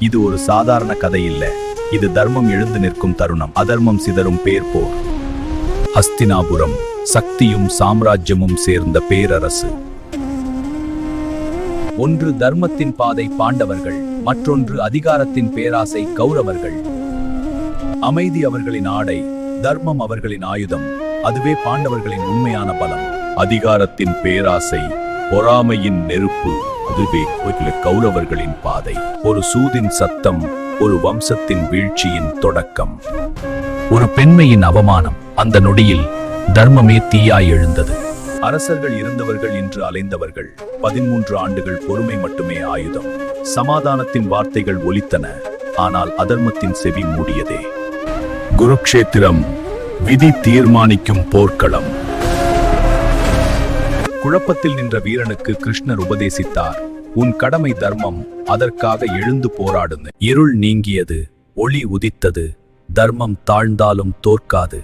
இது ஒரு சாதாரண கதை இல்ல, இது தர்மம் எழுந்து நிற்கும் தருணம். அதர்மம் சிதறும் பேர் போர். ஹஸ்தினாபுரம் சக்தியும் சாம்ராஜ்யமும் சேர்ந்த பேரரசு. ஒன்று தர்மத்தின் பாதை பாண்டவர்கள், மற்றொன்று அதிகாரத்தின் பேராசை கௌரவர்கள். அமைதி அவர்களின் ஆடை, தர்மம் அவர்களின் ஆயுதம். அதுவே பாண்டவர்களின் உண்மையான பலம். அதிகாரத்தின் பேராசை, பொறாமையின் நெருப்பு, அதுவே கௌரவர்களின் பாதை. ஒரு சூதின் சத்தம், ஒரு வம்சத்தின் வீழ்ச்சியின் தொடக்கம். ஒரு பெண்மையின் அவமானம். அந்த நொடியில் தர்மமே தீயாய் எழுந்தது. அரசர்கள் இருந்தவர்கள் இன்று அலைந்தவர்கள். 13 ஆண்டுகள் பொறுமை மட்டுமே ஆயுதம். சமாதானத்தின் வார்த்தைகள் ஒலித்தன, ஆனால் அதர்மத்தின் செவி மூடியதே. குருக்ஷேத்திரம், விதி தீர்மானிக்கும் போர்க்களம். குழப்பத்தில் நின்ற வீரனுக்கு கிருஷ்ணர் உபதேசித்தார், உன் கடமை தர்மம், அதற்காக எழுந்து போராடுங்க. இருள் நீங்கியது, ஒளி உதித்தது. தர்மம் தாழ்ந்தாலும் தோற்காது.